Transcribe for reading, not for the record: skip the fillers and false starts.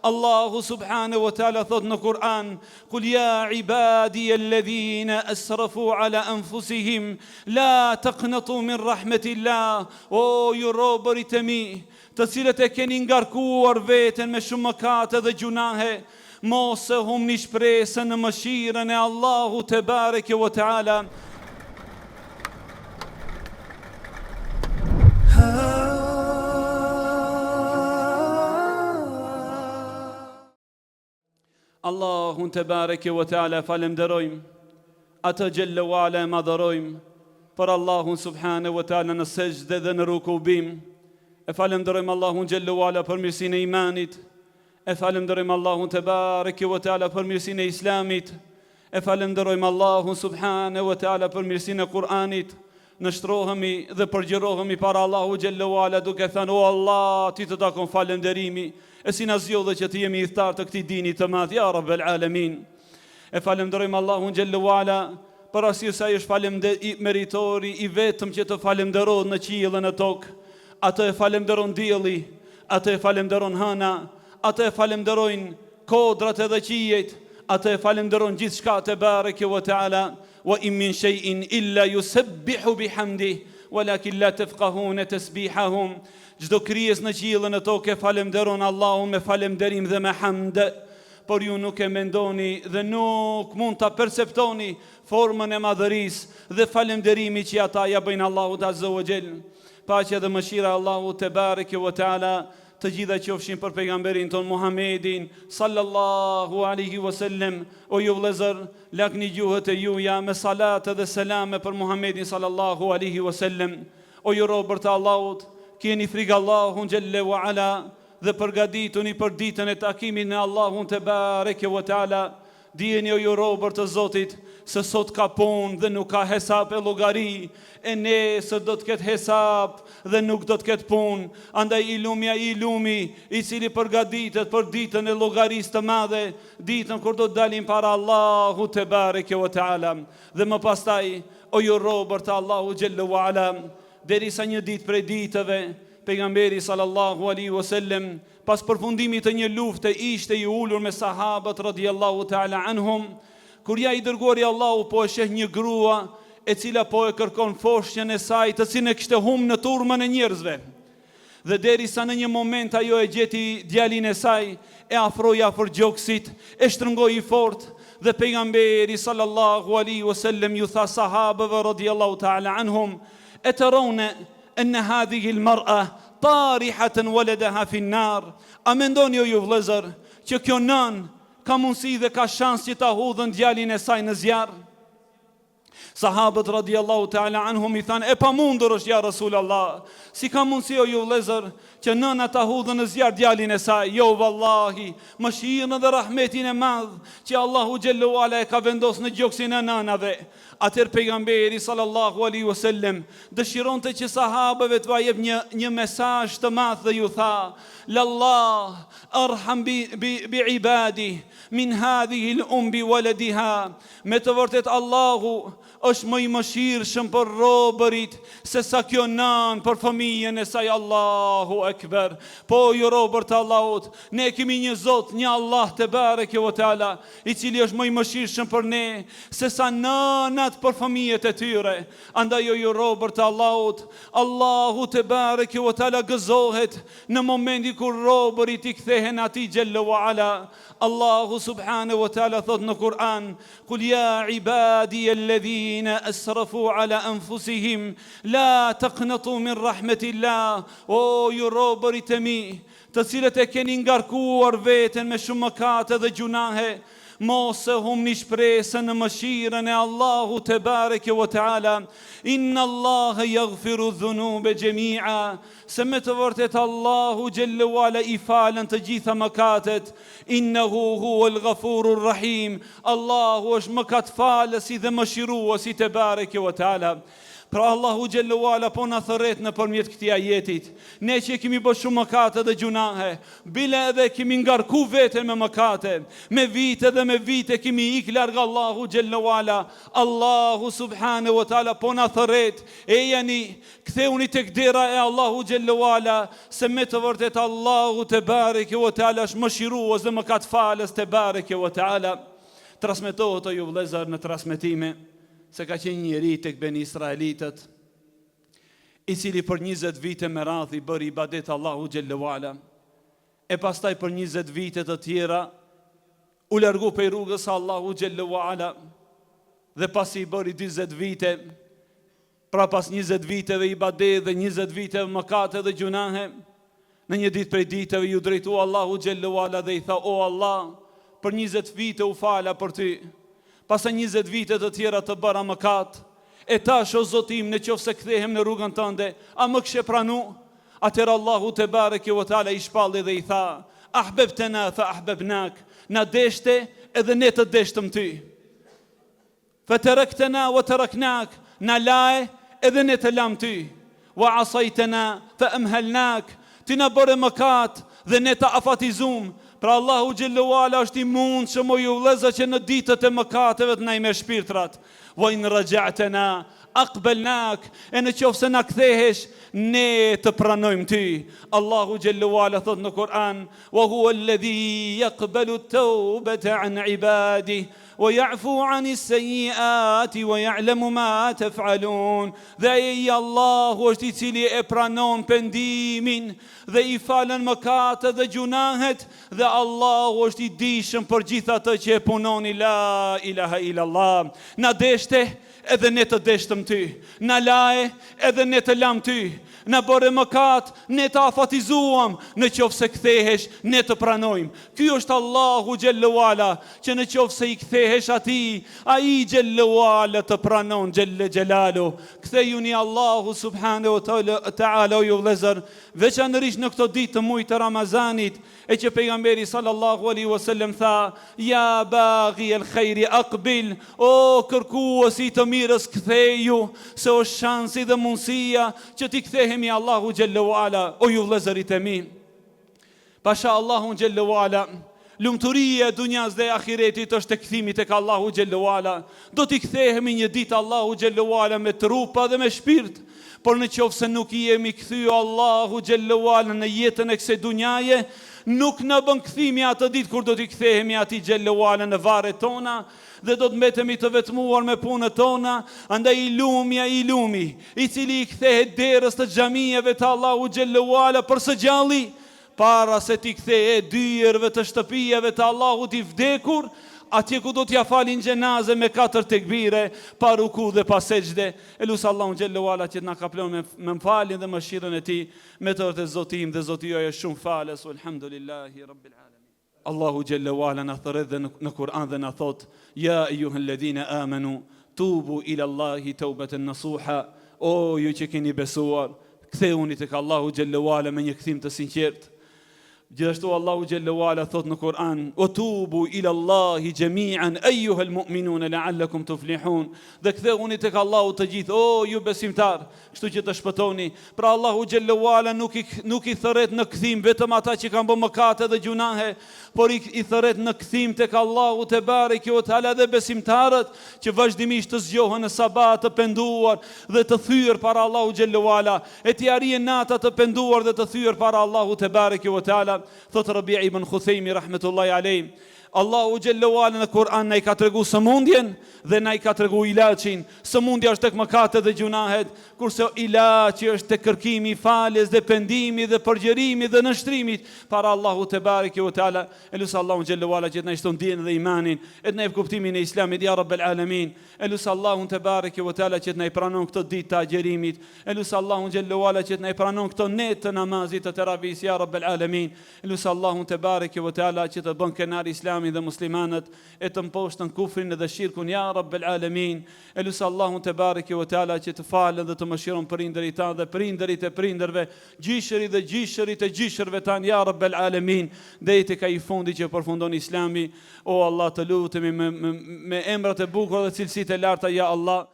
Allahu subhanahu wa ta'ala thot në Kur'an: "Qul ya ibadiya alladhina asrafu ala anfusihim la taqnatu min rahmatillah." O ju robërit e mi, të cilët e keni ngarkuar veten me shumë mëkate dhe gjunahe, mos e humni shpresën në mëshirën e Allahu te bareke wa ta'ala. Allahun te bareke wa ta'ala falenderojmë, atë gjelle wa ala e madhërojmë, për Allahun subhanahu wa ta'ala në sejdë dhe në rukubim. E falenderojmë Allahun gjelle wa ala për mirësinë e imanit. E falenderojmë Allahun te bareke wa ta'ala për mirësinë e islamit. E falenderojmë Allahun subhanahu wa ta'ala për mirësinë e Kur'anit. Nështrohemi dhe përgjërohemi para Allahu gjelle wa ala duke thënë: O Allah, ti të takon falenderimi, e si na zgjodhe që të jemi i thtar të këtij dini të madh, ya rabbel alamin. E falenderojmë Allahun gjelle wa ala për arsye se ai është meritori i vetëm që të falenderohet në qiell dhe në tokë. Atë e falenderon dielli, atë e falenderon hëna, atë e falenderojnë kodrat edhe qiejt, atë e falenderon gjithçka te bareke wa ta'ala. Wa in min shay'in illa yusabbihu bihamdihi walakin la tafqahuna tasbihahum. Çdo krijes në qiell dhe në tokë falenderon Allahun me falenderim dhe me hamd, por ju nuk e mendoni dhe nuk mund ta perceptoni formën e madhërisë dhe falenderimit që ata ja bëjnë Allahut azza wa jall. Paqja dhe mëshira e Allahut te bareke wa ta'ala të gjitha qofshin për pejgamberin ton Muhammedin sallallahu alaihi wasallam. O ju vëllezër, lakni gjuhët e juja me salate dhe selame për Muhammedin sallallahu alaihi wasallam. O ju robër të Allahut, keni frikë Allahun gjelle wa ala dhe përgatituni për ditën e takimit me Allahun te bareke wa ta'ala. Dijeni o ju robër të Zotit se sot ka punë dhe nuk ka hesap e llogari, e nesër do të ketë hesap dhe nuk do të ketë punë. Andaj i lumi i cili përgatitet për ditën e llogarisë të madhe, ditën kur do të dalim para Allahu te bareke wa ta'ala. Dhe më pastaj o ju robër të Allahu gjelle wa ala, derisa një ditë prej ditëve pejgamberi sallallahu alaihi wasallam pas përfundimit të një lufte ishte i ulur me sahabët radhiyallahu ta'ala anhum, kur ja i dërguari Allahu po e sheh një grua e cila po e kërkon foshnjën e saj, të cilën e kishte humbur në turmën e njerëzve. Dhe derisa në një moment ajo e gjeti djalin e saj, e afroi afër gjoksit, e shtrëngoi fort dhe pejgamberi sallallahu alaihi wasallam ju tha sahabëve radhiyallahu ta'ala anhum: "Atarawna an hadhihi al-mar'a tarihatan waladaha fi an-nar." A mendoni o ju vëllezër që kjo nën ka mundësi dhe ka shans që ta hudhën djalin e saj në zjarr? Sahabët radhiyallahu ta'ala anhum i thanë: "E pamundur është ja Rasulullah. Si ka mundësi o ju vëllezër që nëna ta hudhën në zjarr djalin e saj?" Jo vallahi, mëshirën dhe rahmetin e madh që Allahu xhallahu ala e ka vendosur në gjoksin e nënave. Atëherë pejgamberi sallallahu alaihi wasallam dëshironte që sahabëve të vajep një mesazh të madh dhe ju tha: "Lallah arham bi ibadi min hadhihi al-umbi waladiha." Me të vërtet Allahu është më i mëshirshëm për robërit se sa kjo nën për fëmijën e saj. Allahu ekber. Po ju robër të Allahut, ne kemi një Zot, një Allah te bareke wa ta'ala, i cili është më i mëshirshëm për ne se sa nënat për fëmijët e tyre. Andaj o ju robër të Allahut, Allahu te bareke wa ta'ala gëzohet në momentin kur robërit i kthehen atij xhelle wa ala. Allahu subhanahu wa ta'ala thot në Kur'an: "Qul ya ibadiya alladhina asrafu ala anfusihim la taqnatu min rahmatillah." O ju robërit e mi, të cilët e keni ngarkuar veten me shumë mëkate dhe gjunahe, mos e humni shpresën në mëshirën e Allahu te bareke wa ta'ala. Inna Allaha yaghfiru dhunuba jami'a. Se me të vërtet Allahu xhelle wala i falen të gjitha mëkatet. Innahu huwal ghafurur rahim. Allahu është mëkatfalësi dhe mëshiruesi te bareke wa ta'ala. Pra Allahu xhallahu ala po na thërret nëpërmjet këtij ajetit. Ne që kemi bërë shumë mëkate dhe gjunahe, bile edhe kemi ngarku veten me mëkate, me vite dhe me vite kemi ik larg Allahu xhallahu ala. Allahu subhanahu wa taala po na thërret, e jani ktheuni tek dera e Allahu xhallahu ala, se me të vërtet Allahu te bareke wa taala është mëshirues dhe mëkatfalës te bareke wa taala. Transmetohet o ju vëllezër në transmetime se ka qenë njëri tek Beni Israelitët, i cili për 20 vite me radhë i bëri ibadet Allahu xhallahu ala, e pastaj për 20 vite të tjera u largu prej rrugës së Allahu xhallahu ala, dhe pasi i bëri 40 vite, pra pas 20 viteve ibadet dhe 20 viteve mëkate dhe gjunahe, në një ditë prej ditëve ju drejtua Allahu xhallahu ala dhe i tha: o Allah, për 20 vite u fala për ty, pas 20 vite të tjera të bëra mëkat, e tash o Zotim, në qoftë se kthehem në rrugën tënde, a më kishe pranu? Atëherë Allahu te bareke ve teala i shpalli dhe i tha: ahbabtana fa ahbabnak, na deshte edhe ne të deshtëm ty. Fa taraktana wa taraknak, na lae edhe ne të lam ty. Wa asaytana fa amhalnak, ti na bëre mëkat dhe ne të afatizum. Pra Allahu xhallahu ala është i mundshëm o ju vëllezër që në ditët e mëkateve të na i me shpirtrat. Wa in raja'tana aqbalnak, e në qoftë se na kthehesh, ne të pranojmë ty. Allahu xhallahu ala thot në Kur'an: wa huwa alladhi yaqbalu at-tawbata 'an 'ibadihi wa ya'fu 'ani as-sayyi'ati wa ya'lamu ma taf'alun. Dhe ai Allahu është i cili e pranon pendimin dhe i falën mëkatet dhe gjunahet, dhe Allahu është i dijshëm për gjithë atë që e punoni. La ilaha illallah. Na deshte edhe ne të deshtëm ty, na lae edhe ne të lam ty, na bëre mëkat, ne të afatizuam, në qoftë se kthehesh, ne të pranojmë. Ky është Allahu xhallahu ala, që në qoftë se i kthehesh atij, ai xhallahu ala të pranon xhelle xhelalu. Kthejuni Allahu subhanahu wa taala o ju vëllezër, veçanërisht në këto ditë të muajit të Ramazanit, e që pejgamberi sallallahu alaihi wasallam tha: ja baghi al-khairi aqbil, o kërkuesi të mirës ktheju, se është shansi dhe mundësia që ti kthehemi Allahu xhallahu ala. O ju vëllezërit e mi, pasha Allahu xhallahu ala, lumturia e dunjas dhe ahiretit është e kthimi tek Allahu xhallahu ala. Do t'i kthehemi një ditë Allahu xhallahu ala me trupa dhe me shpirt. Por në qoftë se nuk i jemi kthyer Allahu xhallahu ala në jetën e kësaj dunjaje, nuk në bën kthimi atë ditë kur do t'i kthehemi atij xhallahu ala në varret tona, dhe do të mbetemi të vetmuar me punët tona. Andaj i lumi, i cili i kthehet derës të xhamieve të Allahu xhallahu ala për së gjalli, para se t'i kthehet dyerve të shtëpijeve të Allahut i vdekur, atje ku do t'ja falin gjenaze me 4 tekbire, pa ruku dhe pa sejdë. Elusë Allahu xhallahu ala që t'na kaplon me falin dhe mëshirën e tij, me të vërtetë Zotim dhe Zoti juaj është shumë falës. Alhamdulillahi rabbil alamin. Allahu xhallahu ala na thërret dhe në Kur'an dhe na thot: ja ayyuhalladhina amanu tubu ila Allahi tawbatan nasuha. O ju që keni besuar, ktheuni tek Allahu xhallahu ala me një kthim të sinqert. Gjithashtu Allahu xhallahu ala thot në Kur'an: o tubu ila Allahi jami'an ayyuhal mu'minuna la'allakum tuflihun. Dhe ktheuni tek Allahu të gjithë, o ju besimtar, kështu që të shpëtoni. Pra Allahu xhallahu ala nuk i thërret në kthim vetëm ata që kanë bërë mëkate dhe gjunahe, por i thërret në kthim tek Allahu te bareke ve teala dhe besimtarët që vazhdimisht të zgjohen në sabat të penduar dhe të thyer para Allahu xhallahu ala, e të arrijnë nata të penduar dhe të thyer para Allahu te bareke ve teala. Thot Rabi' ibn Khuthejmi rahmetullahi alayhi: Allahu xhallahu ala në Kur'an na i ka tregu sëmundjen dhe na i ka tregu ilaçin. Sëmundja është tek mëkatet dhe gjunahet, kurse ilaçi është tek kërkimi i faljes dhe pendimit dhe përgjërimi dhe nënshtrimit para Allahu te bareke ve teala. Elus Allahu xhallahu ala që të na shton dijen dhe imanin, e të na jep kuptimin e Islamit ya rabbel alamin. Elus Allahu te bareke ve teala që të na i pranon këtë ditë të agjerimit. Elus Allahu xhallahu ala që të na i pranon këtë net të namazit të teravis ya rabbel alamin. Elus Allahu te bareke ve teala që të bën kenar Islam dhe muslimanët, e të mposhtën kufrin dhe shirkun ya rabbel alamin. Elus Allahu te bareke ve teala që të falën dhe të mëshiron prindërit tanë dhe prindërit e prindërve, gjishërit dhe gjishërit e gjishërve tanë ya rabbel alamin. Deri tek ai fundi që përfundon Islami. O Allah, të lutemi me emrat e bukura dhe cilësitë e larta ya Allah.